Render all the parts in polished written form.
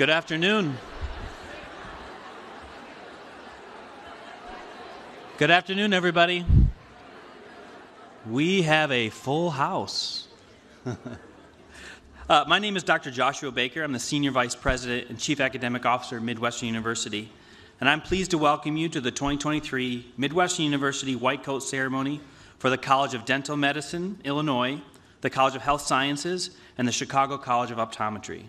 Good afternoon. Good afternoon, everybody. We have a full house. My name is Dr. Joshua Baker. I'm the Senior Vice President and Chief Academic Officer at Midwestern University, and I'm pleased to welcome you to the 2023 Midwestern University White Coat Ceremony for the College of Dental Medicine, Illinois, the College of Health Sciences, and the Chicago College of Optometry.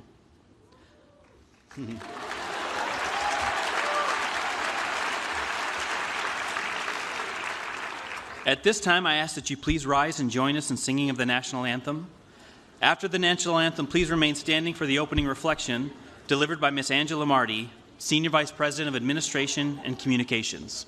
At this time, I ask that you please rise and join us in singing of the national anthem. After the national anthem, please remain standing for the opening reflection delivered by Ms. Angela Marty, Senior Vice President of Administration and Communications.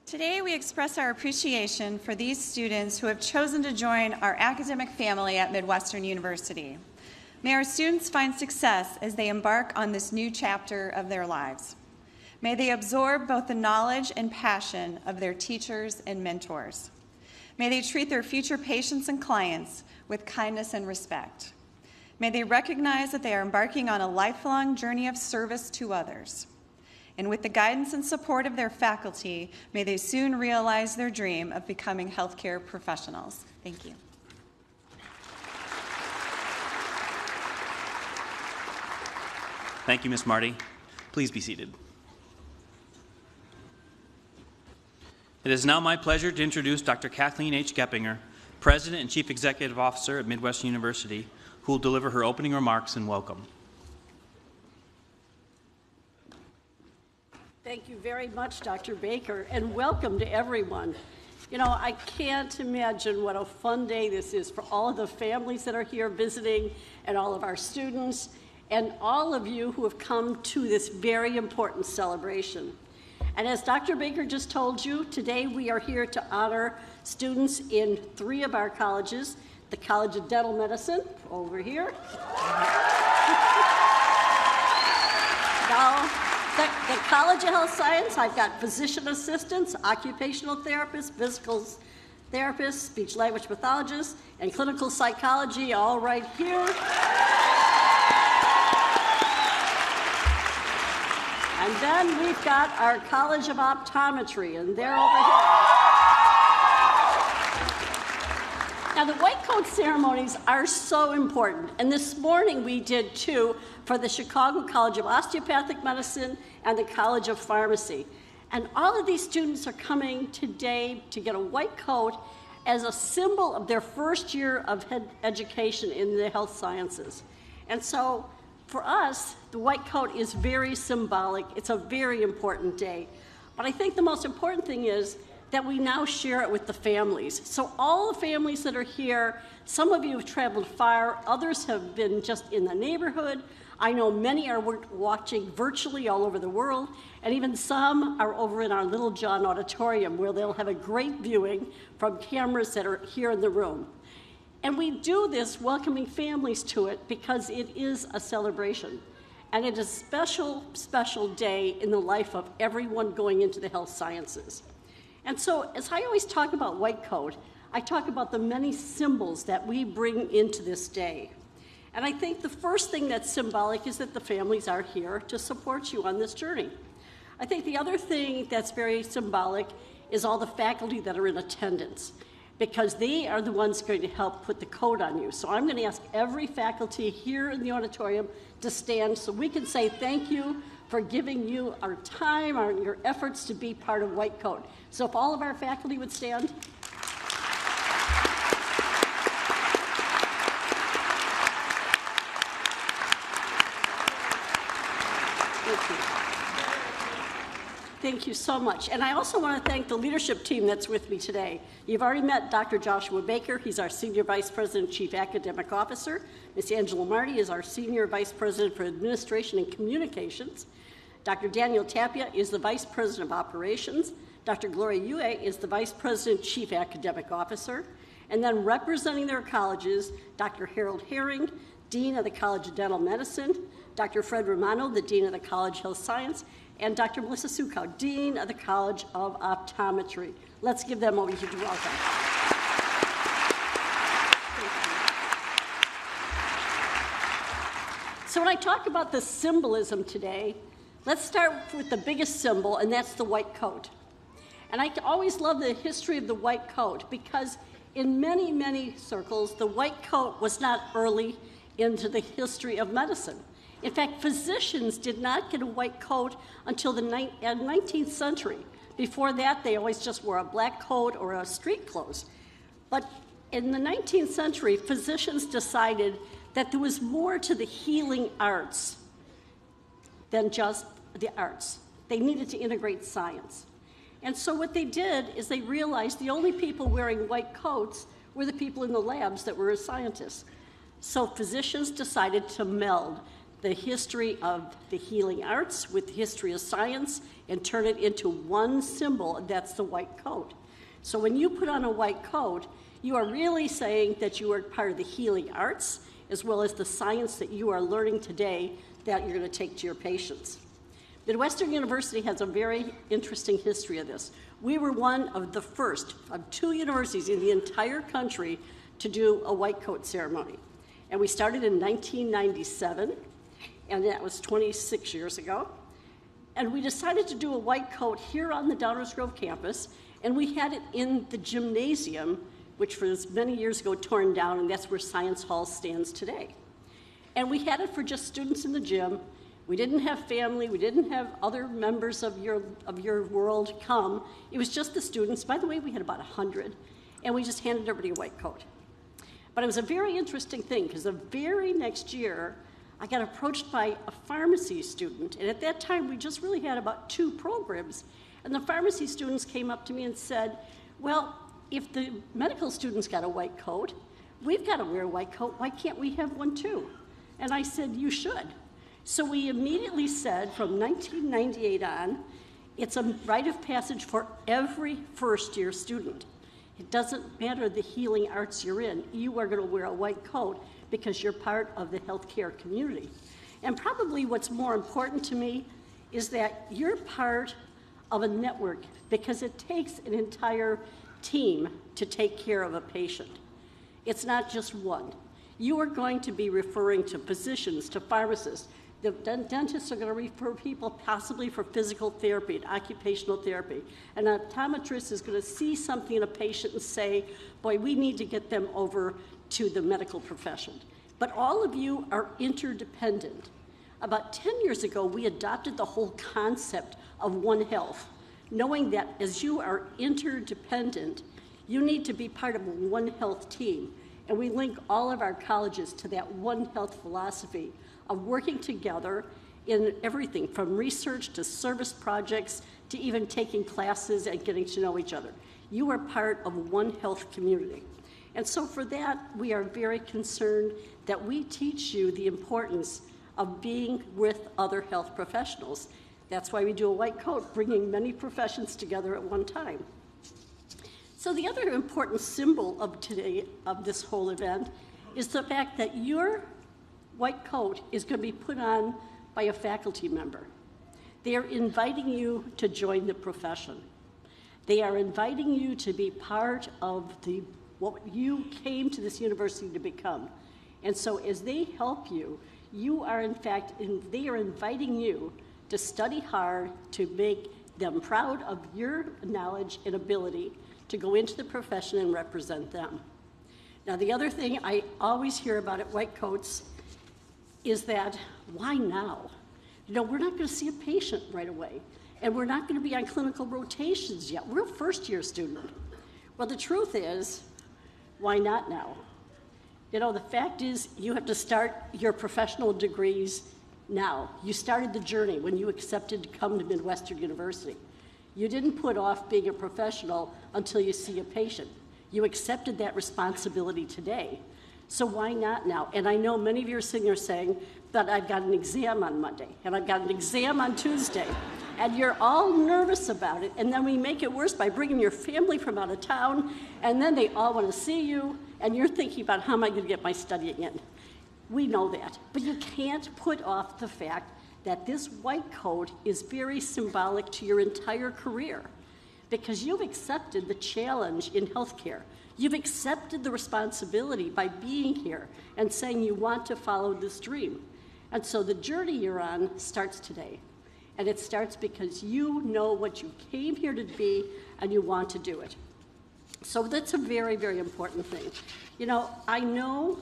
Today, we express our appreciation for these students who have chosen to join our academic family at Midwestern University. May our students find success as they embark on this new chapter of their lives. May they absorb both the knowledge and passion of their teachers and mentors. May they treat their future patients and clients with kindness and respect. May they recognize that they are embarking on a lifelong journey of service to others. And with the guidance and support of their faculty, may they soon realize their dream of becoming healthcare professionals. Thank you. Thank you, Ms. Marty. Please be seated. It is now my pleasure to introduce Dr. Kathleen H. Geppinger, President and Chief Executive Officer at Midwestern University, who will deliver her opening remarks and welcome. Thank you very much, Dr. Baker, and welcome to everyone. You know, I can't imagine what a fun day this is for all of the families that are here visiting and all of our students and all of you who have come to this very important celebration. And as Dr. Baker just told you, today we are here to honor students in 3 of our colleges, the College of Dental Medicine, over here. Now, the College of Health Science, I've got physician assistants, occupational therapists, physical therapists, speech language pathologists, and clinical psychology all right here. And then we've got our College of Optometry, and they're over here. Now, the white coat ceremonies are so important, and this morning we did 2 for the Chicago College of Osteopathic Medicine and the College of Pharmacy. And all of these students are coming today to get a white coat as a symbol of their first year of education in the health sciences. And so for us, the white coat is very symbolic. It's a very important day. But I think the most important thing is that we now share it with the families. So all the families that are here, some of you have traveled far, others have been just in the neighborhood. I know many are watching virtually all over the world, and even some are over in our Little John Auditorium where they'll have a great viewing from cameras that are here in the room. And we do this welcoming families to it because it is a celebration. And it is a special, special day in the life of everyone going into the health sciences. And so, as I always talk about White Coat, I talk about the many symbols that we bring into this day. And I think the first thing that's symbolic is that the families are here to support you on this journey. I think the other thing that's very symbolic is all the faculty that are in attendance, because they are the ones going to help put the coat on you. So I'm going to ask every faculty here in the auditorium to stand so we can say thank you for giving you our time, your efforts to be part of White Coat. So if all of our faculty would stand. Thank you. Thank you so much. And I also want to thank the leadership team that's with me today. You've already met Dr. Joshua Baker. He's our Senior Vice President, Chief Academic Officer. Ms. Angela Marty is our Senior Vice President for Administration and Communications. Dr. Daniel Tapia is the Vice President of Operations. Dr. Gloria Yue is the Vice President, Chief Academic Officer. And then representing their colleges, Dr. Harold Herring, Dean of the College of Dental Medicine, Dr. Fred Romano, the Dean of the College of Health Science, and Dr. Melissa Sukow, Dean of the College of Optometry. Let's give them a huge welcome. So when I talk about the symbolism today, let's start with the biggest symbol, and that's the white coat. And I always love the history of the white coat because in many, many circles, the white coat was not early into the history of medicine. In fact, physicians did not get a white coat until the 19th century. Before that, they always just wore a black coat or a street clothes. But in the 19th century, physicians decided that there was more to the healing arts than just the arts. They needed to integrate science. And so what they did is they realized the only people wearing white coats were the people in the labs that were scientists. So physicians decided to meld the history of the healing arts with the history of science and turn it into one symbol, and that's the white coat. So when you put on a white coat, you are really saying that you are part of the healing arts as well as the science that you are learning today that you're going to take to your patients. Midwestern University has a very interesting history of this. We were one of the first of 2 universities in the entire country to do a white coat ceremony. And we started in 1997, and that was 26 years ago. And we decided to do a white coat here on the Downers Grove campus, and we had it in the gymnasium, which was many years ago torn down, and that's where Science Hall stands today. And we had it for just students in the gym. We didn't have family, we didn't have other members of your world come. It was just the students. By the way, we had about 100, and we just handed everybody a white coat. But it was a very interesting thing, because the very next year, I got approached by a pharmacy student, and at that time, we just really had about 2 programs. And the pharmacy students came up to me and said, well, if the medical students got a white coat, we've got to wear a white coat, why can't we have one too? And I said, you should. So we immediately said, from 1998 on, it's a rite of passage for every first-year student. It doesn't matter the healing arts you're in, you are going to wear a white coat because you're part of the healthcare community. And probably what's more important to me is that you're part of a network because it takes an entire team to take care of a patient. It's not just one. You are going to be referring to physicians, to pharmacists. The dentists are going to refer people possibly for physical therapy and occupational therapy. An optometrist is going to see something in a patient and say, boy, we need to get them over to the medical profession. But all of you are interdependent. About 10 years ago, we adopted the whole concept of One Health, knowing that as you are interdependent, you need to be part of a One Health team. And we link all of our colleges to that One Health philosophy of working together in everything from research to service projects to even taking classes and getting to know each other. You are part of One Health community. And so for that, we are very concerned that we teach you the importance of being with other health professionals. That's why we do a white coat, bringing many professions together at one time. So the other important symbol of today, of this whole event, is the fact that your white coat is going to be put on by a faculty member. They are inviting you to join the profession. They are inviting you to be part of what you came to this university to become. And so as they help you, you are in fact, they are inviting you to study hard, to make them proud of your knowledge and ability to go into the profession and represent them. Now, the other thing I always hear about at White Coats is that, why now? You know, we're not going to see a patient right away, and we're not going to be on clinical rotations yet. We're a first-year student. Well, the truth is, why not now? You know, the fact is, you have to start your professional degrees now. You started the journey when you accepted to come to Midwestern University. You didn't put off being a professional until you see a patient. You accepted that responsibility today. So why not now? And I know many of you are sitting there saying, but I've got an exam on Monday, and I've got an exam on Tuesday, and you're all nervous about it, and then we make it worse by bringing your family from out of town, and then they all want to see you, and you're thinking about how am I going to get my studying in. We know that, but you can't put off the fact that this white coat is very symbolic to your entire career, because you've accepted the challenge in healthcare. You've accepted the responsibility by being here and saying you want to follow this dream. And so the journey you're on starts today. And it starts because you know what you came here to be and you want to do it. So that's a very, very important thing. You know, I know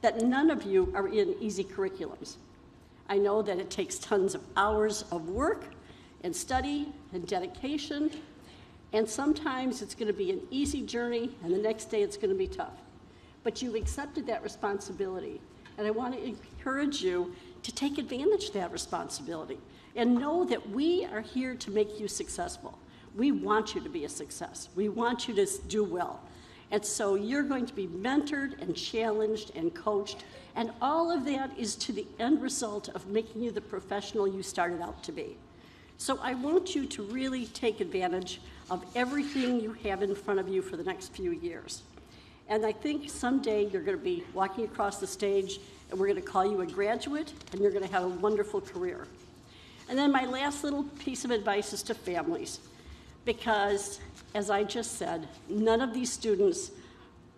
that none of you are in easy curriculums. I know that it takes tons of hours of work and study and dedication, and sometimes it's going to be an easy journey, and the next day it's going to be tough. But you've accepted that responsibility, and I want to encourage you to take advantage of that responsibility and know that we are here to make you successful. We want you to be a success. We want you to do well. And so you're going to be mentored and challenged and coached, and all of that is to the end result of making you the professional you started out to be. So I want you to really take advantage of everything you have in front of you for the next few years. And I think someday you're going to be walking across the stage and we're going to call you a graduate and you're going to have a wonderful career. And then my last little piece of advice is to families, because as I just said, none of these students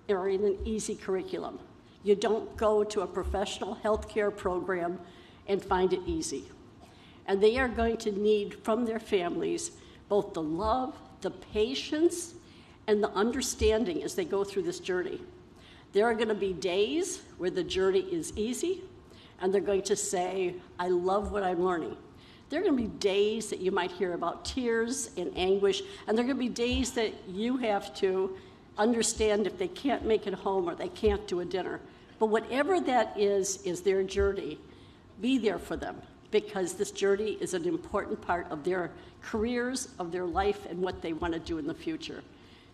are in an easy curriculum. You don't go to a professional healthcare program and find it easy. And they are going to need from their families both the love, the patience, and the understanding as they go through this journey. There are going to be days where the journey is easy, and they're going to say, I love what I'm learning. There are going to be days that you might hear about tears and anguish, and there are going to be days that you have to understand if they can't make it home or they can't do a dinner. But whatever that is their journey. Be there for them, because this journey is an important part of their careers, of their life, and what they want to do in the future.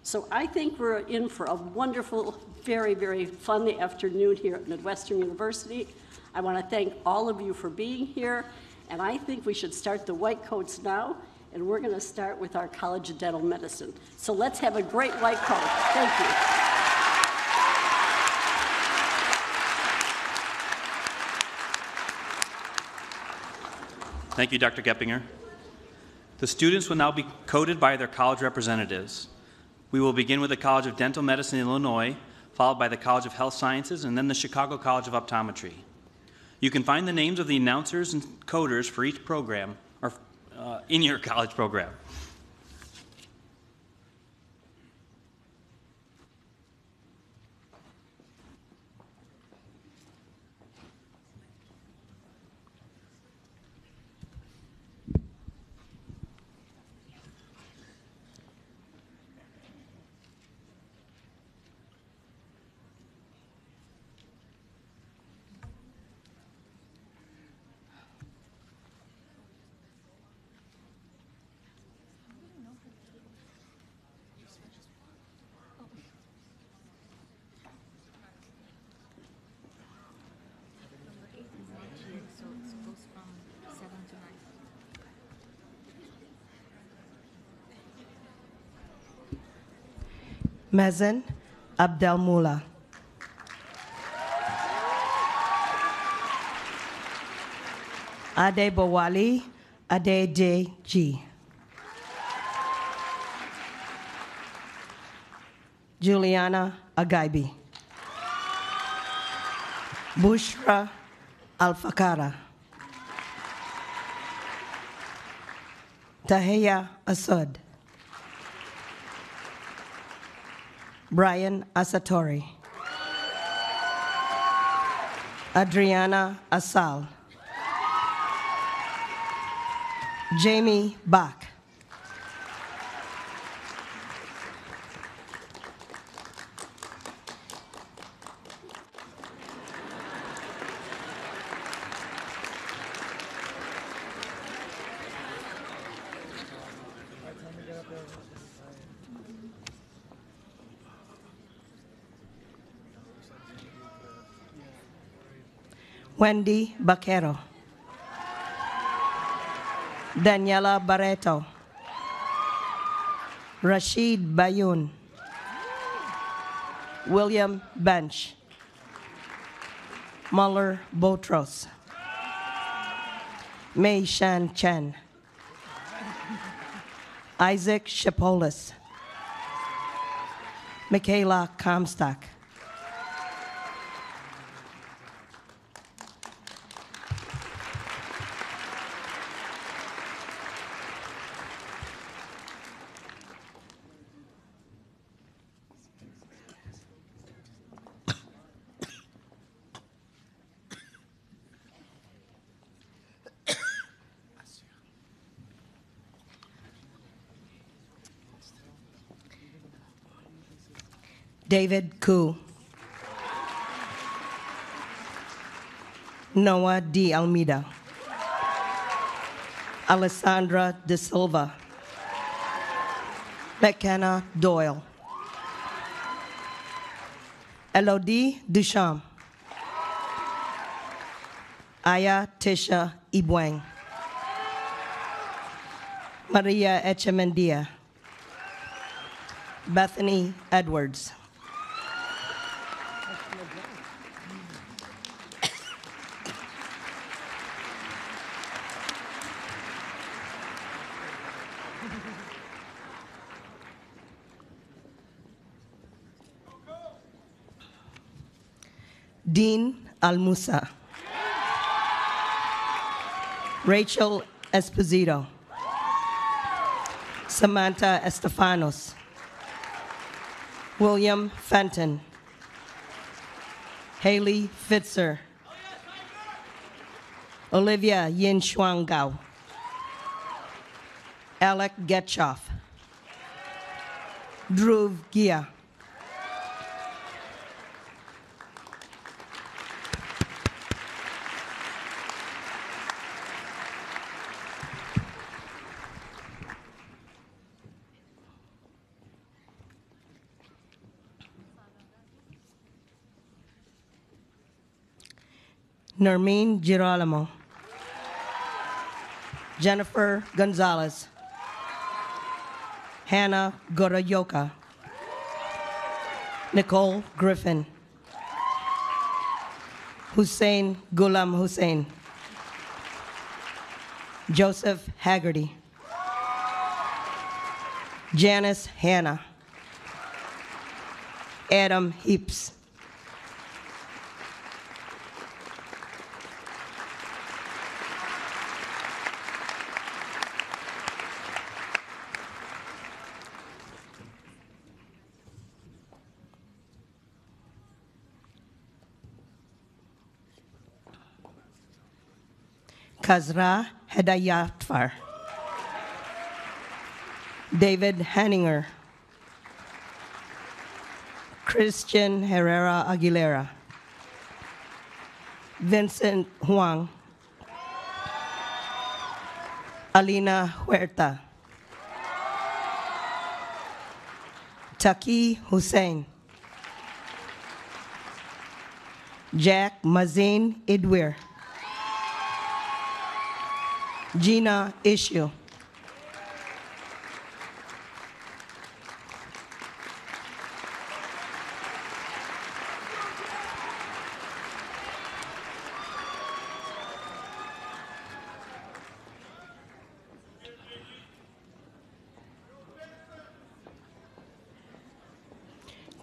So I think we're in for a wonderful, very, very fun afternoon here at Midwestern University. I want to thank all of you for being here, and I think we should start the white coats now, and we're going to start with our College of Dental Medicine. So let's have a great white coat. Thank you. Thank you, Dr. Geppinger. The students will now be coated by their college representatives. We will begin with the College of Dental Medicine in Illinois, followed by the College of Health Sciences, and then the Chicago College of Optometry. You can find the names of the announcers and coders for each program or in your college program. Mazen Abdelmula. Adebowale Adedeji. Juliana Agaibi. Bushra Alfakara. Taheya Asad. Brian Asatori. Adriana Asal. Jamie Bach. Wendy Baquero. Daniela Barreto. Rashid Bayoun. William Bench. Muller Botros. Mei Shan Chen. Isaac Shapolis. Michaela Comstock. David Koo. Noah D. Almeida. Alessandra De Silva. McKenna Doyle. Elodie Duchamp. Aya Tisha Ibwang. Maria Echemendia. Bethany Edwards. Dean Al-Musa. Rachel Esposito. Samantha Estefanos. William Fenton. Haley Fitzer. Olivia Yin Shuang Gao. Alec Getchoff. Dhruv Gia. Nermine Girolamo. Jennifer Gonzalez. Hannah Goroyoka. Nicole Griffin. Hussein Ghulam Hussein. Joseph Haggerty. Janice Hanna. Adam Heaps. Kazra Hedayatfar. David Hanninger. Christian Herrera Aguilera. Vincent Huang. Alina Huerta. Taki Hussein. Jack Mazin Idwir. Gina Issue.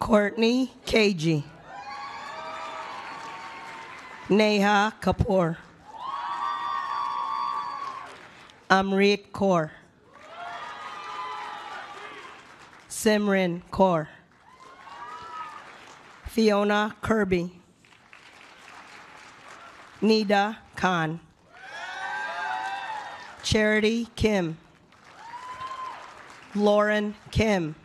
Courtney Keji. Neha Kapoor. Amrit Kaur. Simran Kaur. Fiona Kirby. Nida Khan. Charity Kim. Lauren Kim.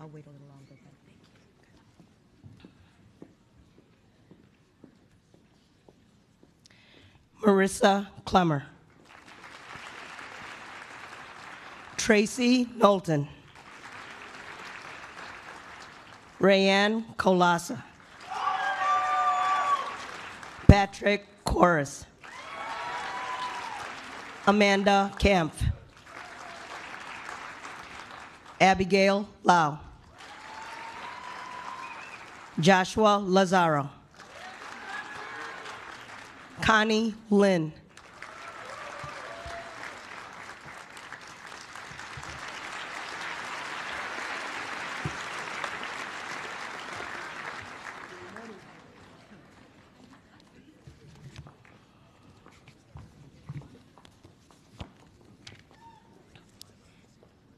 I'll wait a little longer. Marissa Clemmer. Tracy Knowlton. Rayanne Kolasa. Patrick Corris. Amanda Kampf. Abigail Lau. Joshua Lazaro. Connie Lynn.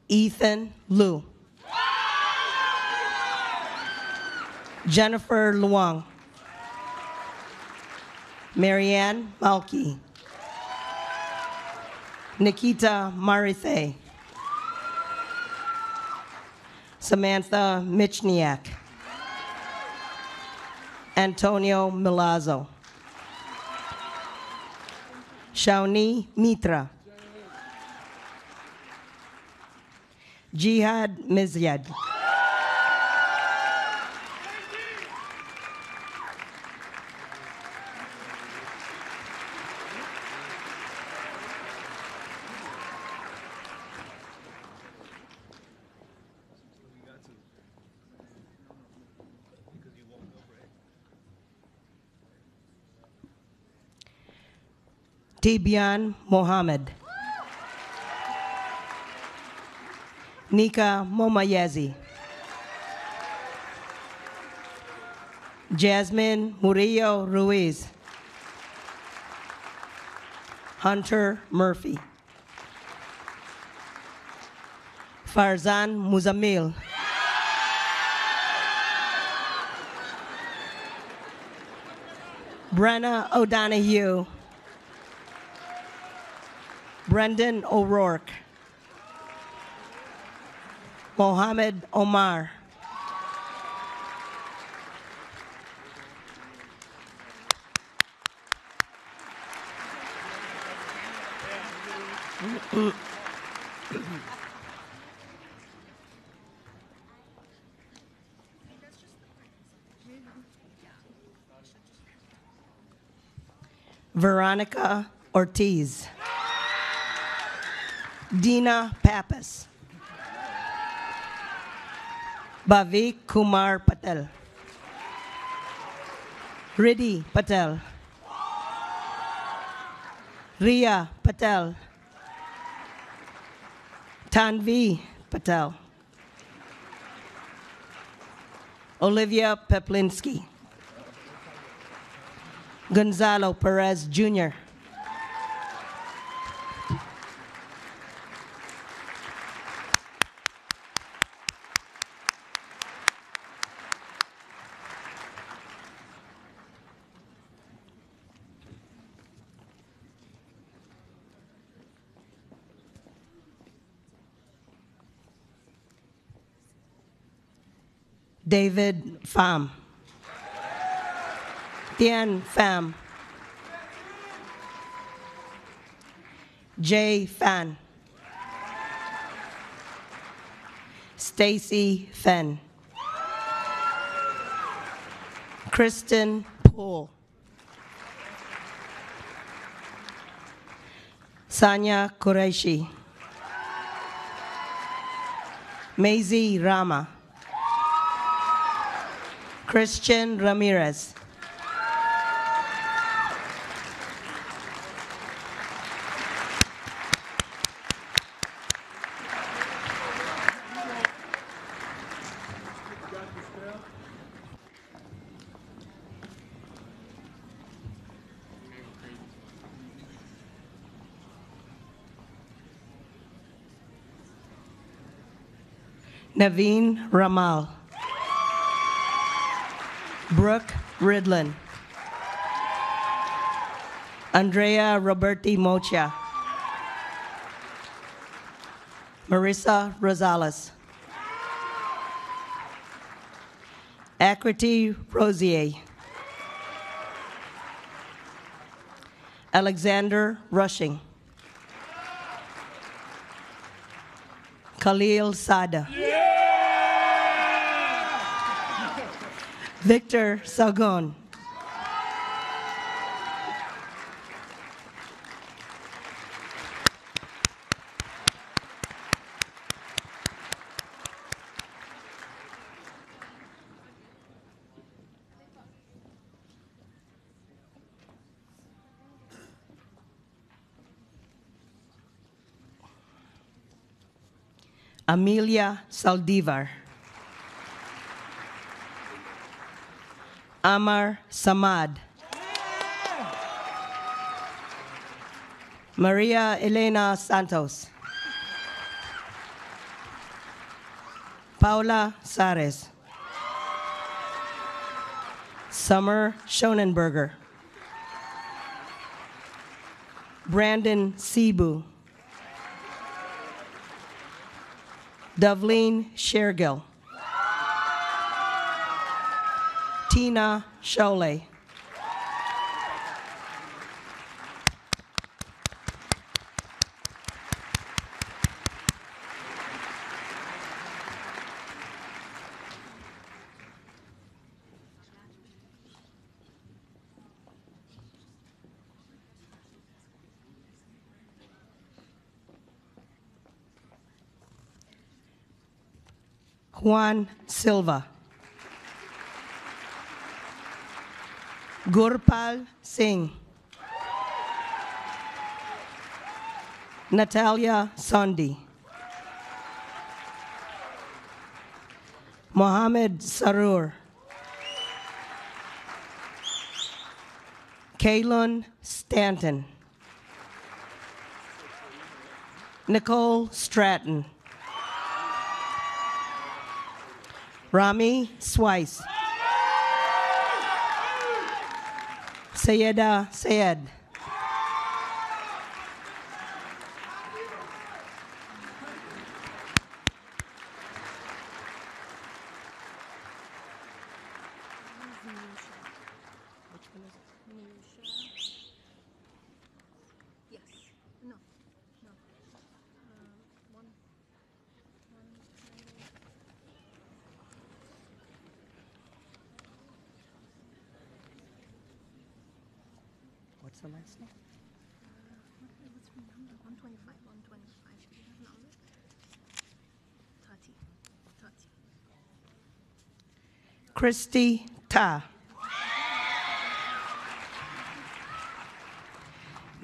Ethan Liu. Jennifer Luong. Marianne Malky. Nikita Marithe. Samantha Michniak. Antonio Milazzo. Shawnee Mitra. Jihad Mizyad. Tibian Mohammed. Nika Momayezi. Jasmine Murillo Ruiz. Hunter Murphy. Farzan Muzamil. Brenna O'Donoghue. Brendan O'Rourke. Mohammed Omar. Veronica Ortiz. Dina Pappas. Bhavik Kumar Patel. Riddhi Patel. Ria Patel. Tanvi Patel. Olivia Peplinski. Gonzalo Perez Jr. David Pham. Tian Pham. Jay Fan. Stacy Fenn. Kristen Poole. Sanya Qureshi. Maisie Rama. Christian Ramirez. Naveen Ramal. Brooke Ridlin. Andrea Roberti Mocha. Marissa Rosales. Akriti Rosier. Alexander Rushing. Khalil Sada. Victor Salgon. Amelia Saldivar. Amar Samad. Maria Elena Santos. Paula Sares. Summer Schonenberger. Brandon Cebu. Dovleen Shergill. Tina Sholay. Juan Silva. Gurpal Singh. Natalia Sondi. Mohammed Sarur. Kaylin Stanton. Nicole Stratton. Rami Swice. Sayeda Sayed. What's the last name? 125, 125. Do you have number? 30, 30. Christy Ta.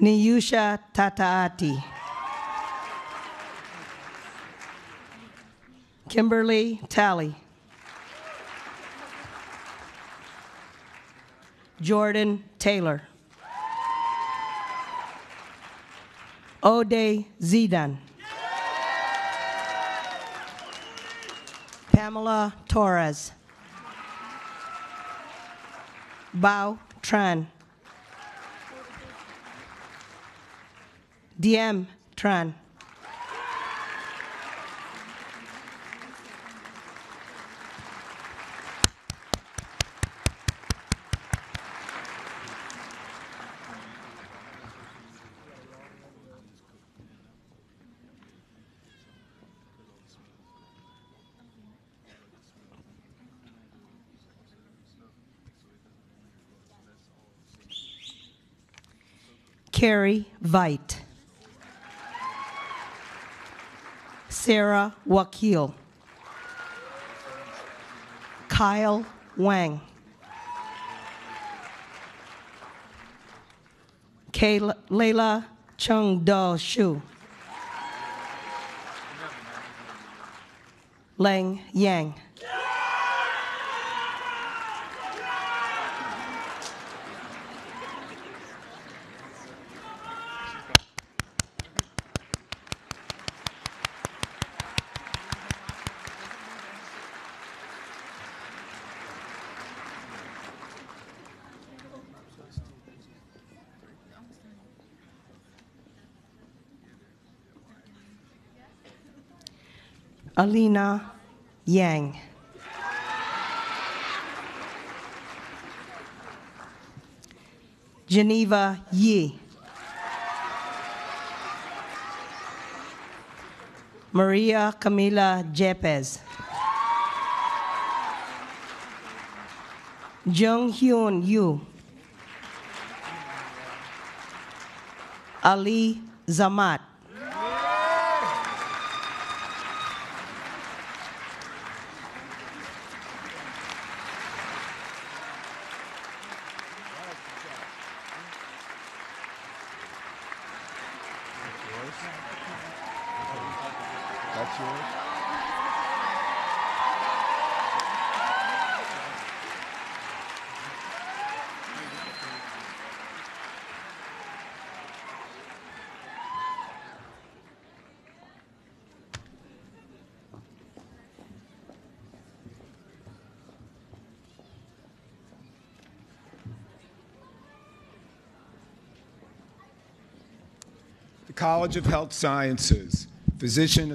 Niyusha Tataati. Kimberly Talley. Jordan Taylor. Ode Zidan. Pamela Torres. Bao Tran. DM Tran. Carrie Veit. Sarah Wakil. Kyle Wang. Layla Chung Do Shu. Lang Yang. Alina Yang. Geneva Yi. Maria Camila Jepez. Jung Hyun Yu. Ali Zamat. That's yours? The College of Health Sciences, Physician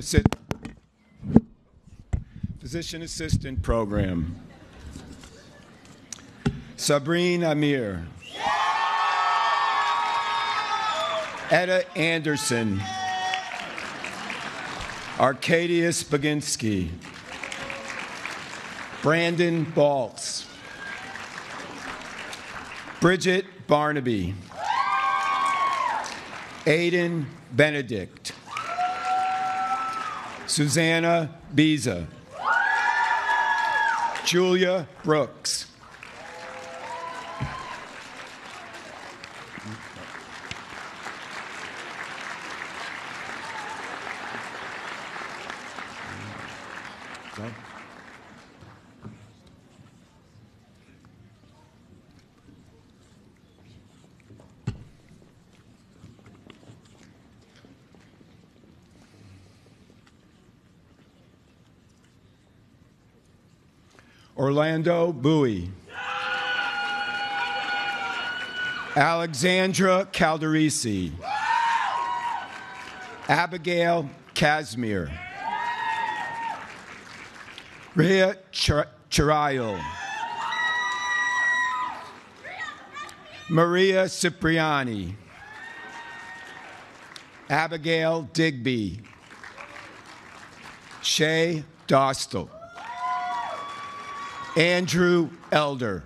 Assistant Program. Sabrine Amir. Etta Anderson. Arcadius Baginski. Brandon Baltz. Bridget Barnaby. Aiden Benedict. Susanna Biza. Julia Brooks. Orlando Bowie. Alexandra Calderisi. Abigail Casimir. Rhea Chirayo. Maria Cipriani. Abigail Digby. Shay Dostal. Andrew Elder.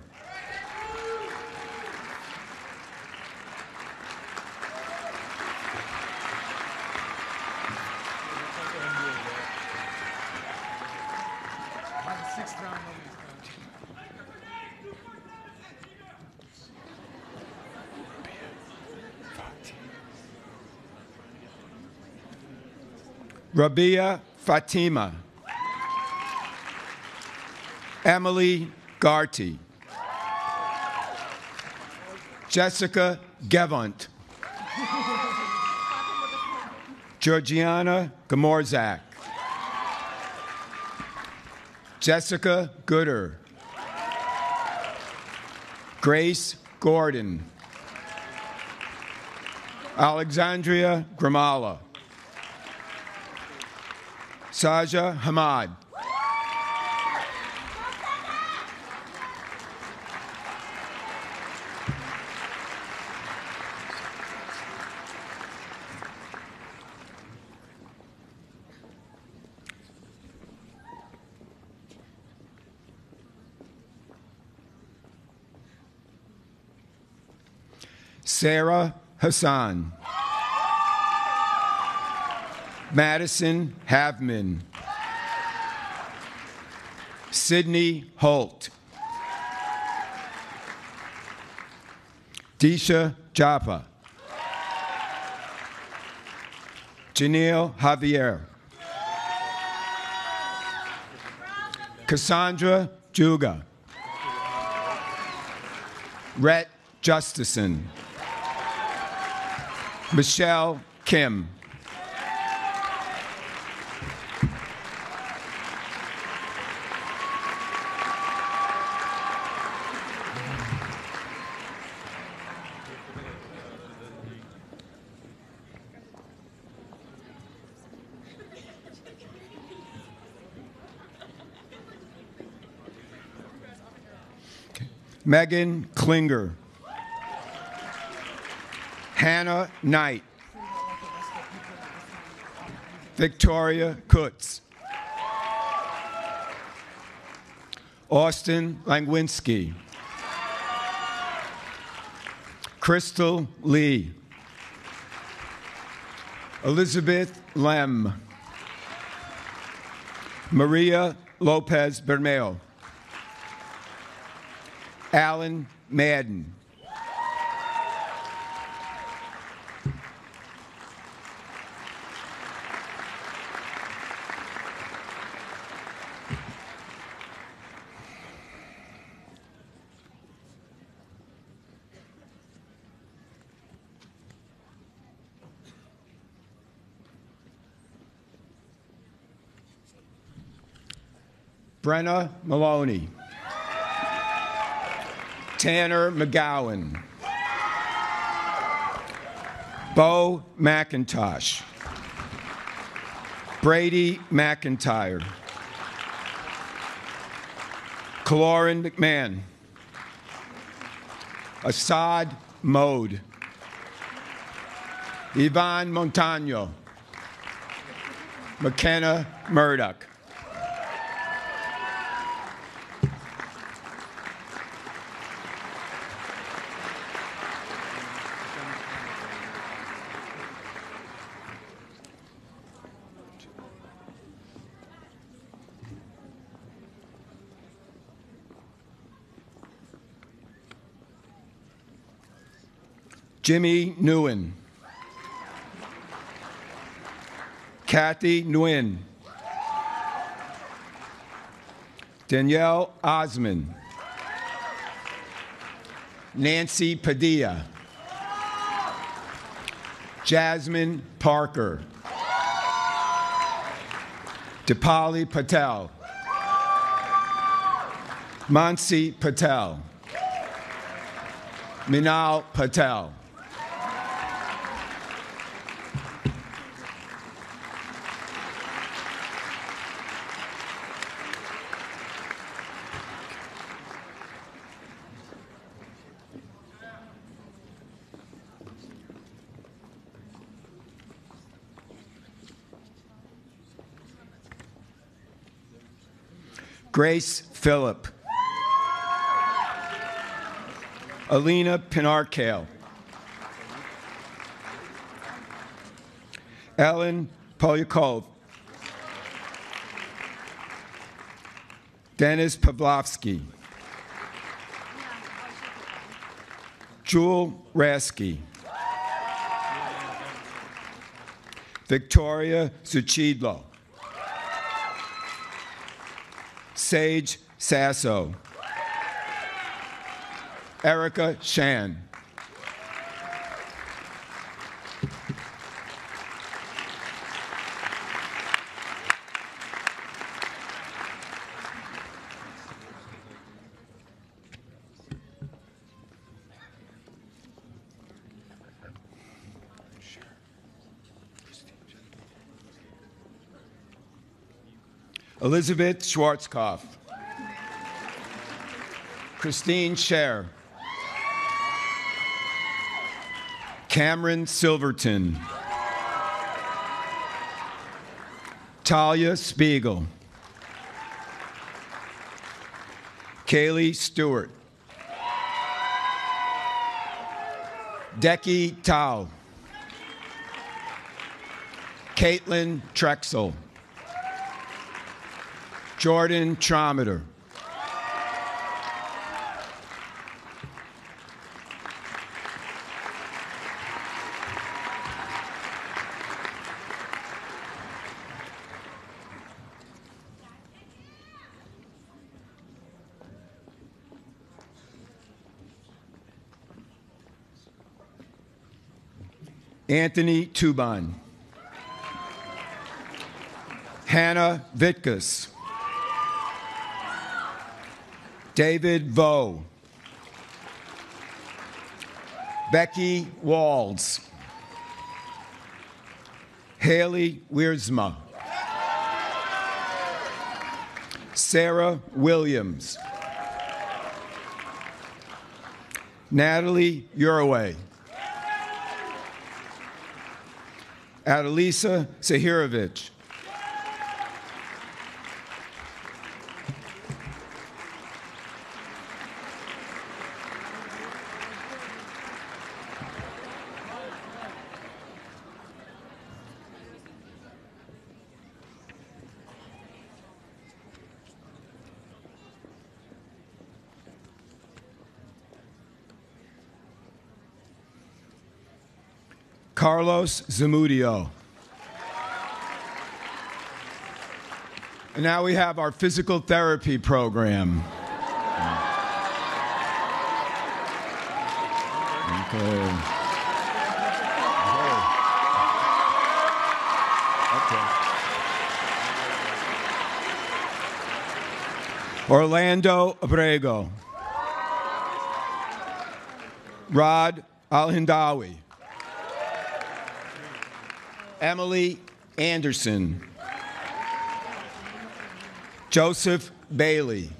Rabia Fatima. Emily Garty. Jessica Gevant. Georgiana Gamorzak. Jessica Gooder. Grace Gordon. Alexandria Gramala. Saja Hamad. Sarah Hassan. Madison Havman. Sydney Holt. Disha Japa. Janelle Javier. Cassandra Juga. Rhett Justison. Michelle Kim. Megan Klinger. Hannah Knight. Victoria Kutz. Austin Langwinski. Crystal Lee. Elizabeth Lem. Maria Lopez Bermeo. Alan Madden. Brenna Maloney. Tanner McGowan. Bo McIntosh. Brady McIntyre. Caloran McMahon. Assad Mode. Yvonne Montano. McKenna Murdoch. Jimmy Nguyen. Kathy Nguyen. Danielle Osman. Nancy Padilla. Jasmine Parker. Dipali Patel. Mansi Patel. Minal Patel. Grace Phillip. Alina Pinarkale. Ellen Polyakov. Dennis Pavlovsky. Jewel Rasky. Victoria Suchidlo. Sage Sasso. Erica Shan. Elizabeth Schwarzkopf. Christine Scher. Cameron Silverton. Talia Spiegel. Kaylee Stewart. Decky Tao. Caitlin Trexel. Jordan Trometer. Anthony Tuban. Hannah Vitkus. David Vo. Becky Walls. Haley Wiersma. Sarah Williams. Natalie Uruway. Adelisa Zahirovich. Carlos Zamudio. And now we have our physical therapy program. Okay. Orlando Abrego. Rod Al-Hindawi. Emily Anderson. Joseph Bailey.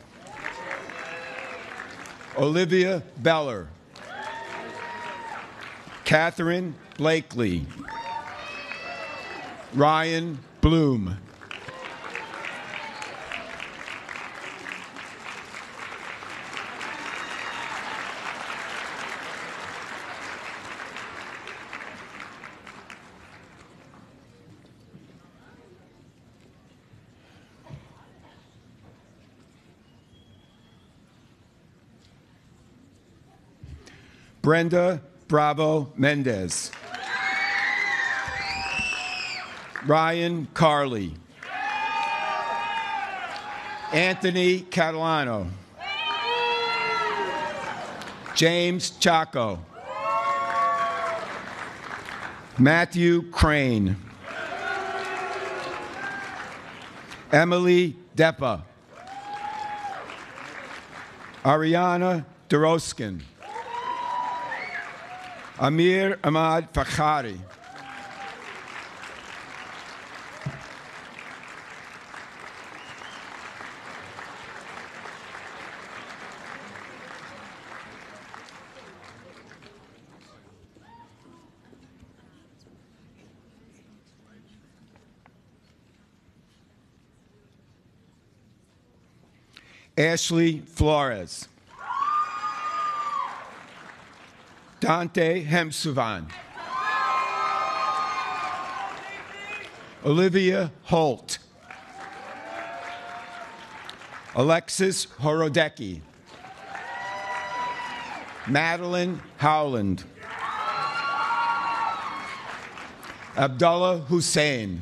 Olivia Beller. Catherine Blakely. Ryan Bloom. Brenda Bravo Mendez. Ryan Carley. Anthony Catalano. James Chaco. Matthew Crane. Emily Deppa. Ariana Doroskin. Amir Ahmad Fakhari. Ashley Flores. Dante Hemsuvan. Olivia Holt. Alexis Horodecki. Madeline Howland. Abdullah Hussein.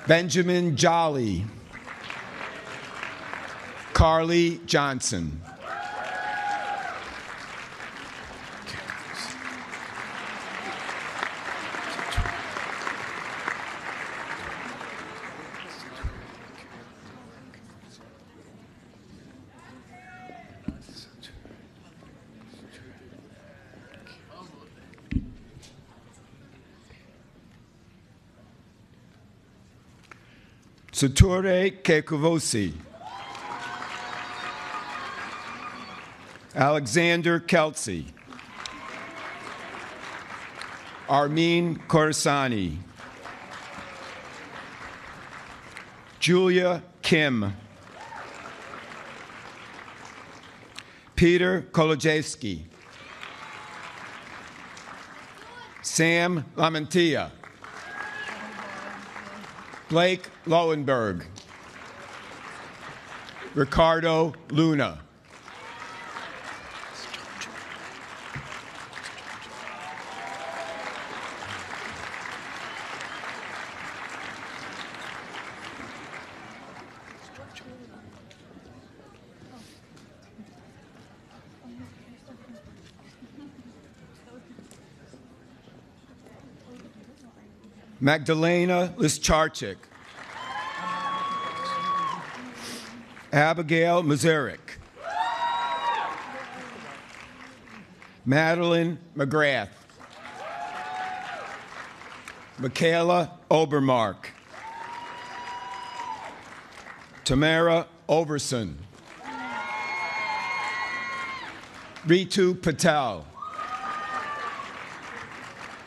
Benjamin Jolly. Carly Johnson. Sature Kekuvosi. Alexander Kelsey. Armin Khorsani. Julia Kim. Peter Kolojewski. Sam Lamantia. Blake Lowenberg. Ricardo Luna. Magdalena Lischarchik. Abigail Mazurik. Madeline McGrath. Michaela Obermark. Tamara Overson. Ritu Patel.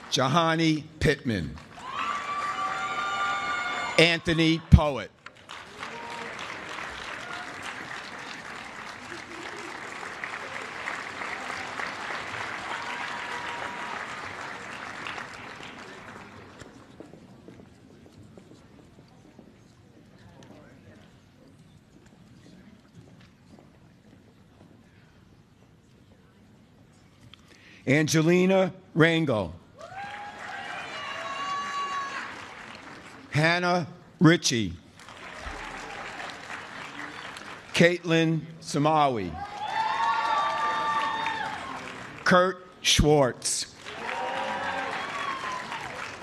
Jahani Pittman. Anthony Poet. Angelina Rangel. Hannah Ritchie. Caitlin Samawi. Kurt Schwartz.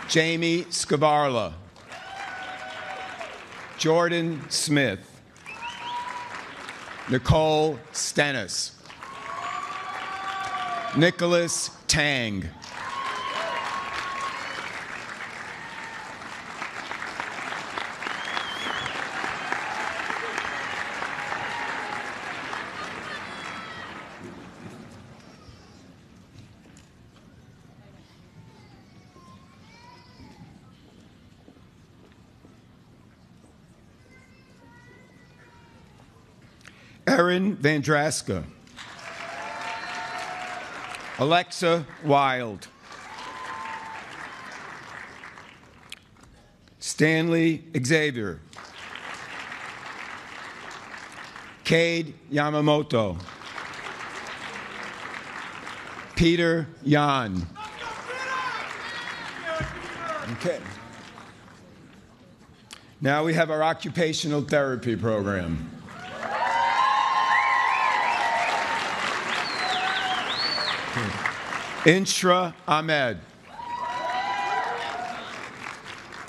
Jamie Scavarla. Jordan Smith. Nicole Stennis. Nicholas Tang. Erin Vandraska. Alexa Wild. Stanley Xavier. Cade Yamamoto. Peter Yan. Okay. Now we have our occupational therapy program. Inshra Ahmed.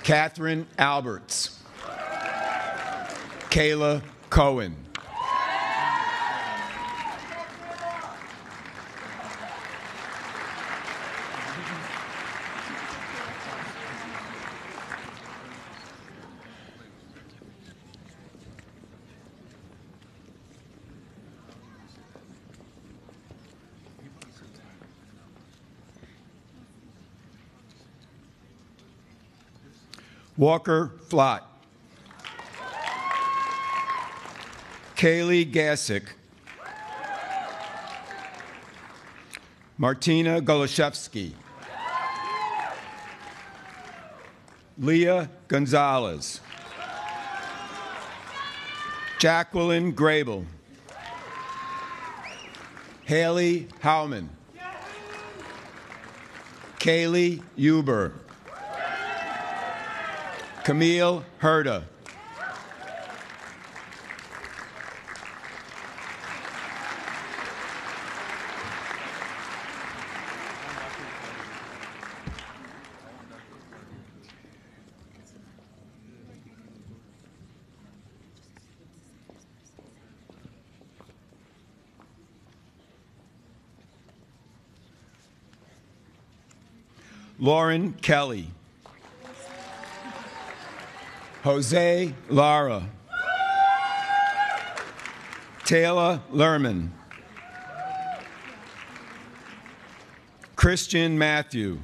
Catherine Alberts. Kayla Cohen. Walker Flott. Kaylee Gassick. Martina Goloshevsky. Leah Gonzalez. Jacqueline Grable. Haley Howman. Kaylee Huber. Camille Herda. Lauren Kelly. Jose Lara. Taylor Lerman. Christian Matthew.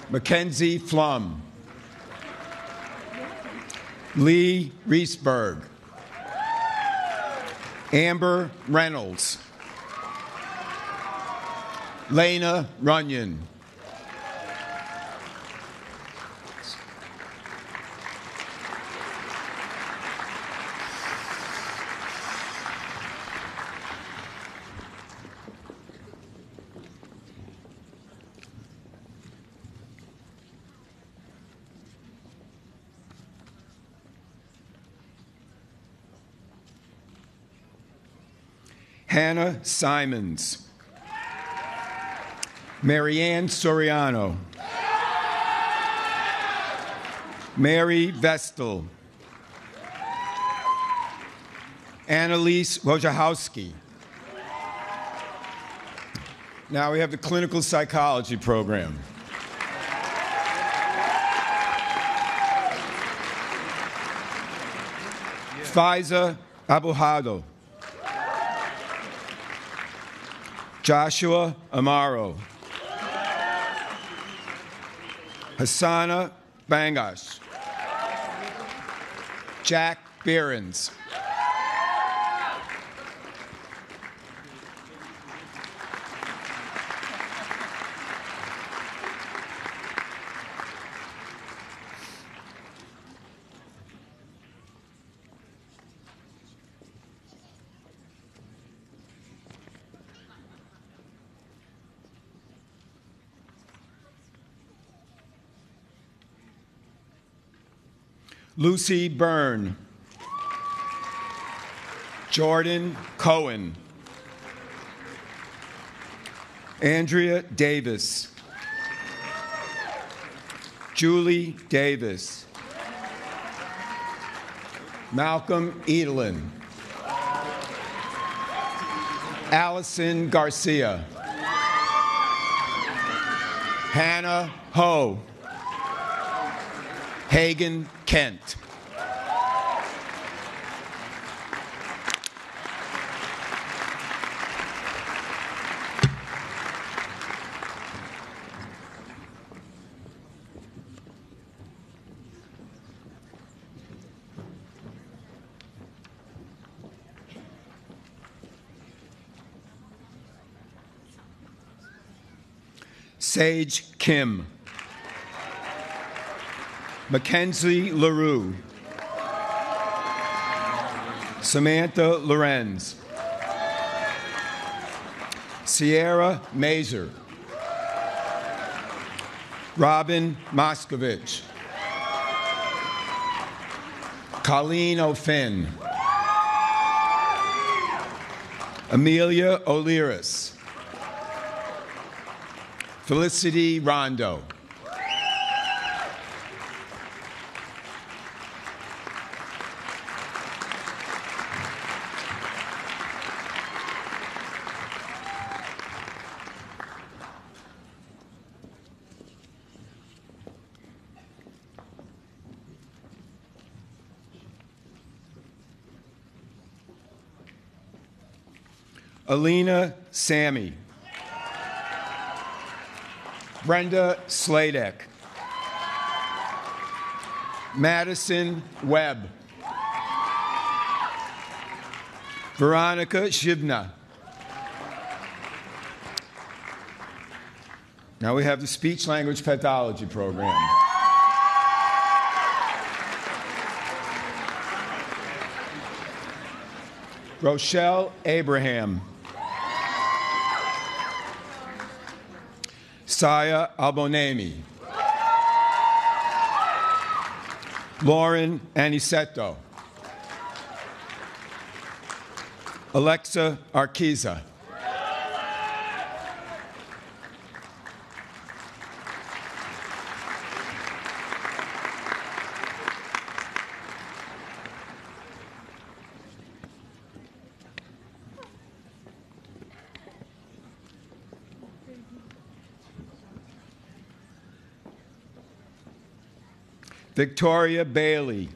Mackenzie Flum. Lee Reesberg. Amber Reynolds. Lena Runyon. Hannah Simons. Marianne Soriano. Mary Vestal. Annalise Wojciechowski. Now we have the clinical psychology program. Faiza Abuhado. Joshua Amaro. Hassana Bangash. Jack Behrens. Lucy Byrne. Jordan Cohen. Andrea Davis. Julie Davis. Malcolm Edelin. Allison Garcia. Hannah Ho. Hagen Kent. Sage Kim. Mackenzie LaRue. Samantha Lorenz. Sierra Mazer. Robin Moskovich. Colleen O'Finn. Amelia Oliris. Felicity Rondo. Alina Sammy. Brenda Sladek. Madison Webb. Veronica Shibna. Now we have the speech language pathology program. Rochelle Abraham. Saya Albonemi. Lauren Aniceto. Alexa Arquiza. Victoria Bailey.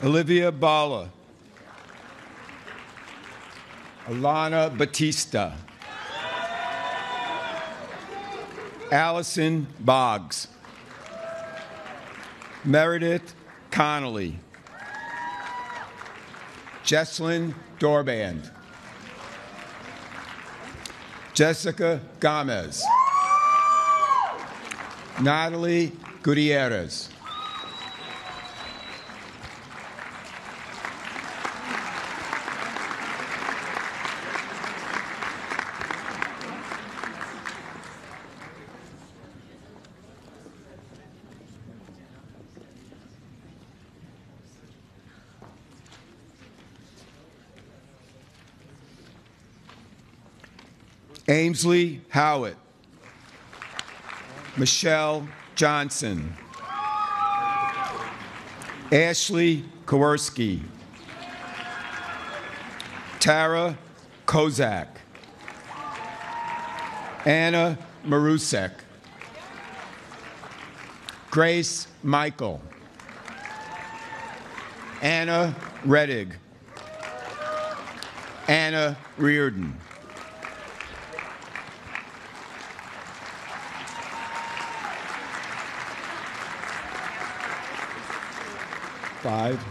Olivia Bala. Alana Batista. Allison Boggs. Meredith Connolly. Jesslyn Dorband. Jessica Gomez. Natalie Gutierrez. Ainsley Howitt. Michelle Johnson. Ashley Kowarski. Tara Kozak. Anna Marusek. Grace Michael. Anna Reddig. Anna Reardon. Five.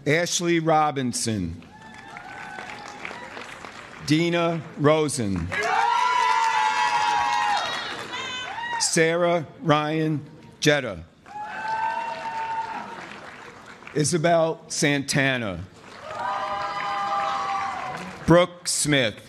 Ashley Robinson. Dina Rosen. Sarah Ryan Jetta. Isabel Santana. Brooke Smith.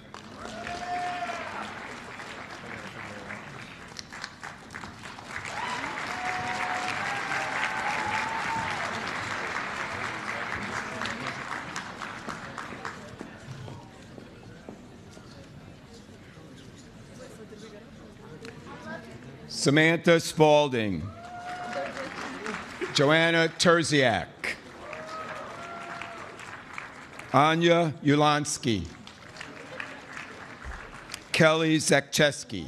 Samantha Spalding. Joanna Terziak. Anya Ulansky. Kelly Zakcheski.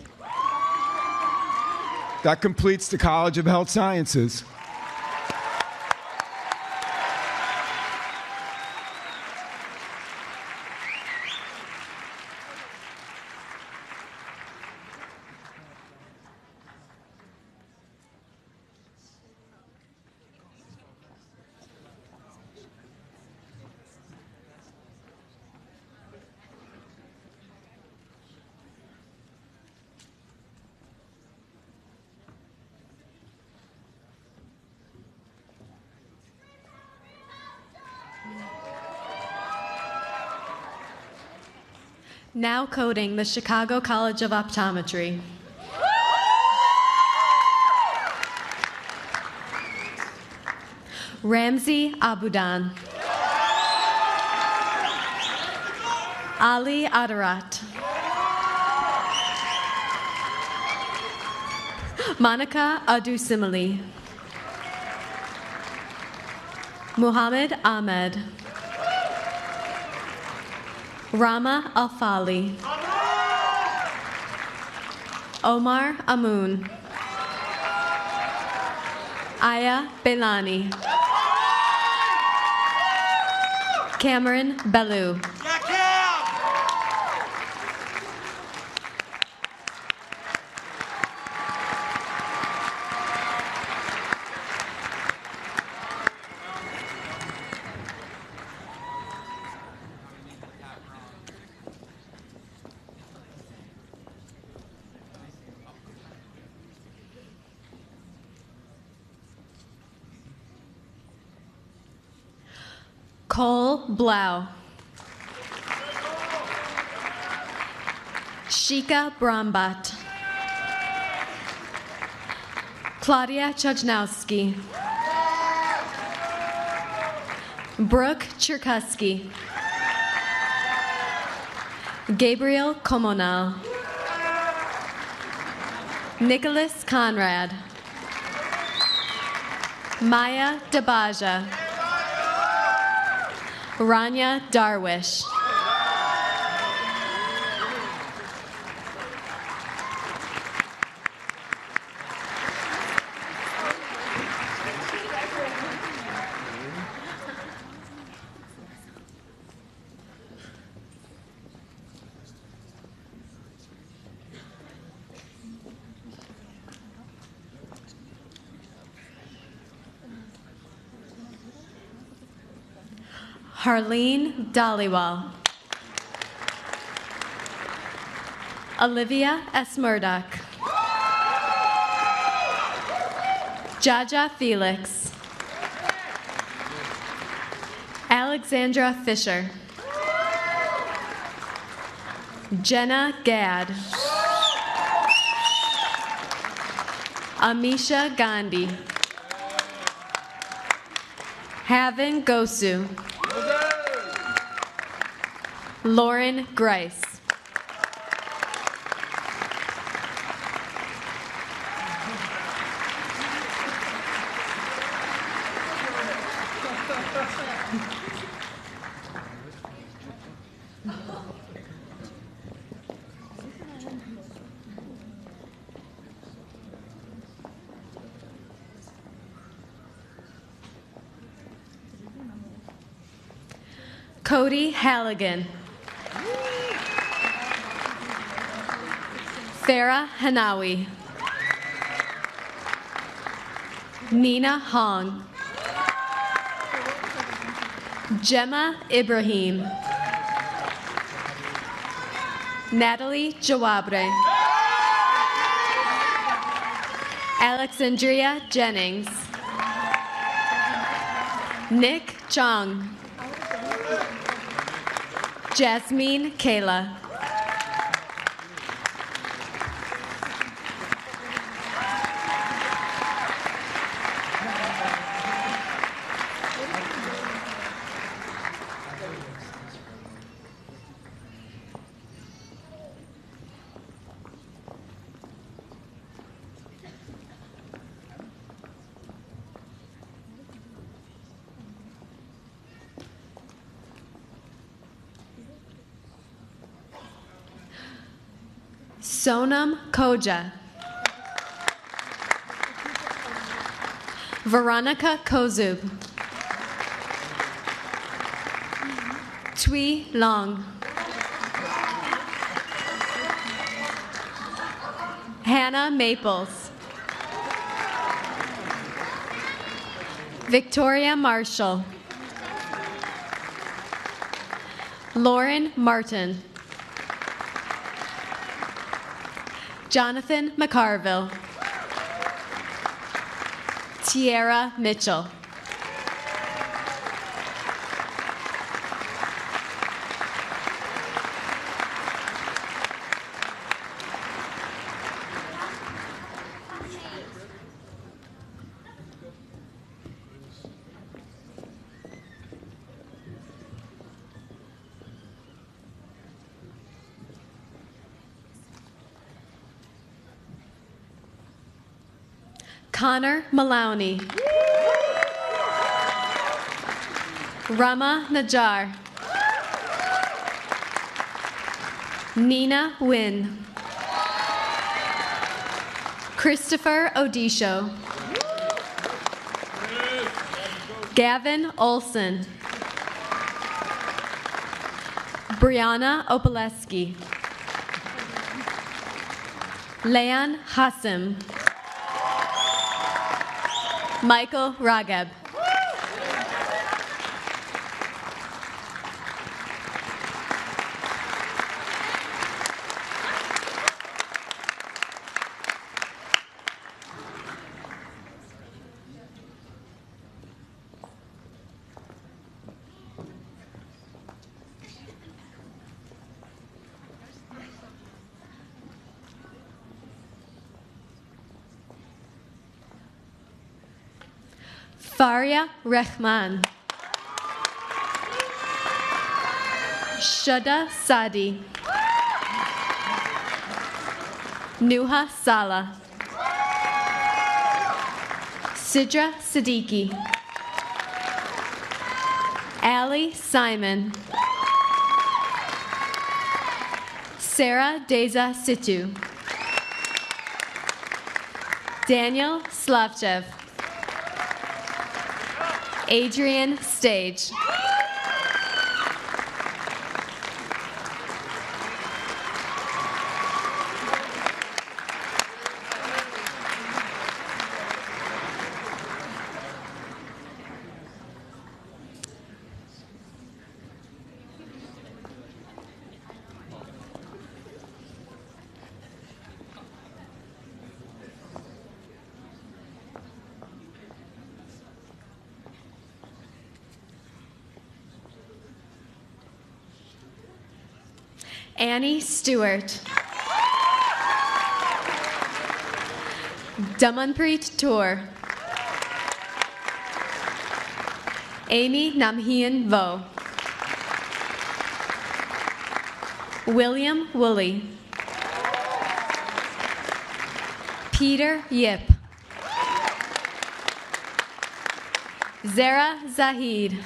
That completes the College of Health Sciences. Now coding the Chicago College of Optometry. Ramzi Abudan. Ali Adarat. Monica Adusimali. Muhammad Ahmed. Rama Alfali. Omar Amun. Aya Belani. Cameron Bellew. Cole Blau. Shika Brombat. Claudia Chojnowski. Brooke Cherkusky. Gabriel Comonal. Nicholas Conrad. Maya Dabaja. Rania Darwish. Harleen Dhaliwal. Olivia S. Murdoch. Jaja Felix. Alexandra Fisher. Jenna Gadd. Amisha Gandhi. Havin Gosu. Lauren Grice. Cody Halligan. Farah Hanawi. Nina Hong. Gemma Ibrahim. Natalie Jawabre. Alexandria Jennings. Nick Chong. Jasmine Kayla. Sonam Koja. Veronica Kozub. Tui Long. Hannah Maples. Victoria Marshall. Lauren Martin. Jonathan McCarville. Tierra Mitchell. Connor Maloney. Rama Najjar. Nina Wynn. Christopher Odisho. Gavin Olson. Brianna Opaleski. Leon Hassim. Michael Rageb. Faria Rehman. Shada Sadi. Nuha Sala. Sidra Siddiqui. Ali Simon. Sarah Deza Situ. Daniel Slavchev. Adrian Stage. Annie Stewart. Damanpreet Tour. Amy Namhien Vo. William Woolley. Peter Yip. Zara Zahid.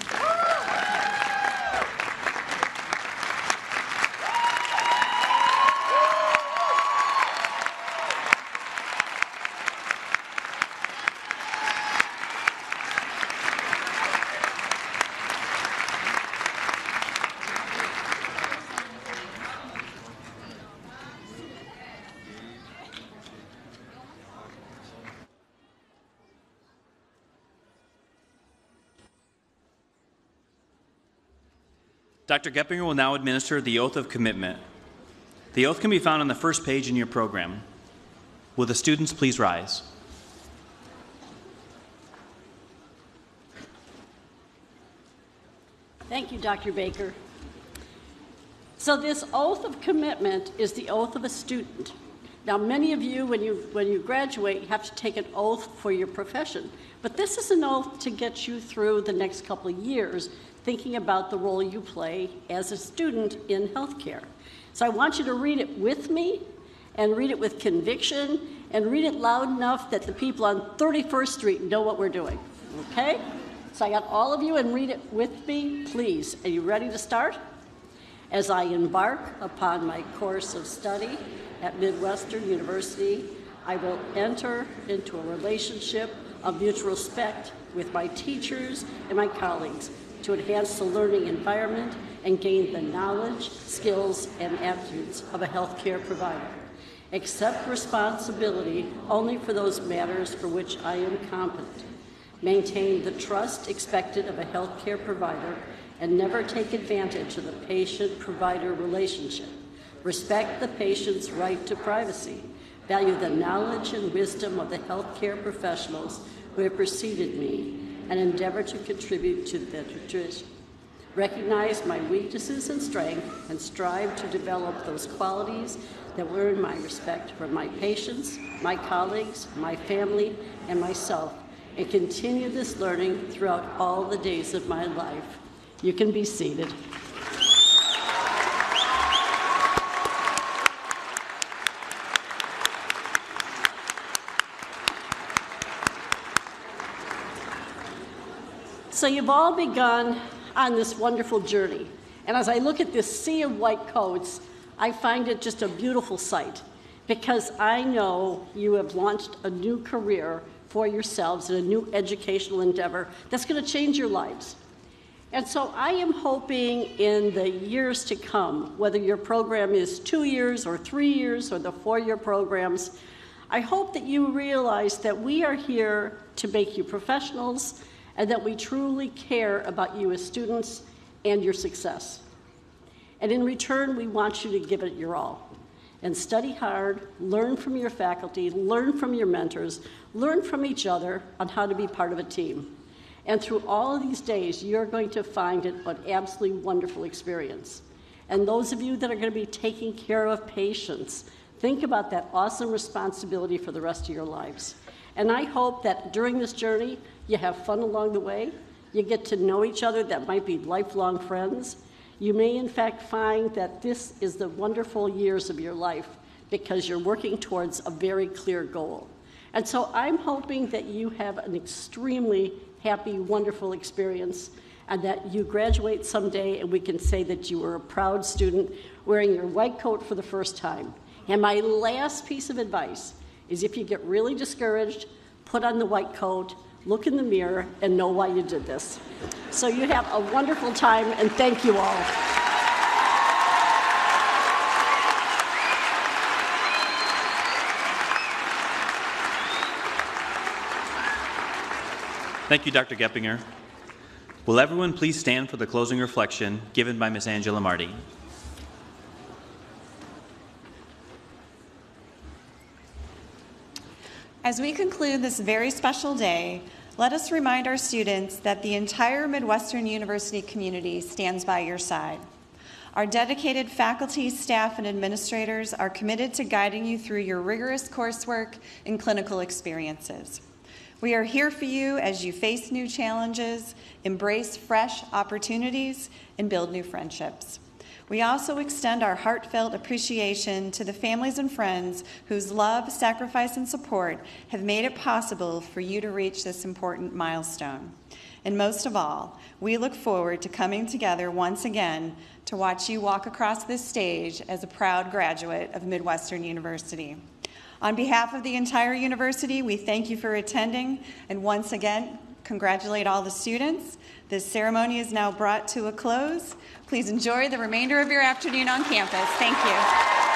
Dr. Geppinger will now administer the oath of commitment. The oath can be found on the first page in your program. Will the students please rise? Thank you, Dr. Baker. So this oath of commitment is the oath of a student. Now, many of you, when you graduate, you have to take an oath for your profession. But this is an oath to get you through the next couple of years, thinking about the role you play as a student in healthcare. So I want you to read it with me, and read it with conviction, and read it loud enough that the people on 31st Street know what we're doing, okay? So I got all of you, and read it with me, please. Are you ready to start? As I embark upon my course of study at Midwestern University, I will enter into a relationship of mutual respect with my teachers and my colleagues to enhance the learning environment and gain the knowledge, skills, and aptitudes of a healthcare provider. Accept responsibility only for those matters for which I am competent. Maintain the trust expected of a healthcare provider and never take advantage of the patient-provider relationship. Respect the patient's right to privacy. Value the knowledge and wisdom of the healthcare professionals who have preceded me and endeavor to contribute to the tradition. Recognize my weaknesses and strengths and strive to develop those qualities that will earn my respect from my patients, my colleagues, my family, and myself, and continue this learning throughout all the days of my life. You can be seated. So you've all begun on this wonderful journey. And as I look at this sea of white coats, I find it just a beautiful sight, because I know you have launched a new career for yourselves and a new educational endeavor that's going to change your lives. And so I am hoping in the years to come, whether your program is 2 years or 3 years or the 4-year programs, I hope that you realize that we are here to make you professionals and that we truly care about you as students and your success. And in return, we want you to give it your all and study hard, learn from your faculty, learn from your mentors, learn from each other on how to be part of a team. And through all of these days, you're going to find it an absolutely wonderful experience. And those of you that are going to be taking care of patients, think about that awesome responsibility for the rest of your lives. And I hope that during this journey, you have fun along the way. You get to know each other that might be lifelong friends. You may, in fact, find that this is the wonderful years of your life because you're working towards a very clear goal. And so I'm hoping that you have an extremely happy, wonderful experience and that you graduate someday and we can say that you were a proud student wearing your white coat for the first time. And my last piece of advice is if you get really discouraged, put on the white coat, look in the mirror, and know why you did this. So you have a wonderful time, and thank you all. Thank you, Dr. Geppinger. Will everyone please stand for the closing reflection given by Ms. Angela Marty? As we conclude this very special day, let us remind our students that the entire Midwestern University community stands by your side. Our dedicated faculty, staff, and administrators are committed to guiding you through your rigorous coursework and clinical experiences. We are here for you as you face new challenges, embrace fresh opportunities, and build new friendships. We also extend our heartfelt appreciation to the families and friends whose love, sacrifice, and support have made it possible for you to reach this important milestone. And most of all, we look forward to coming together once again to watch you walk across this stage as a proud graduate of Midwestern University. On behalf of the entire university, we thank you for attending, and once again, congratulate all the students. This ceremony is now brought to a close. Please enjoy the remainder of your afternoon on campus. Thank you.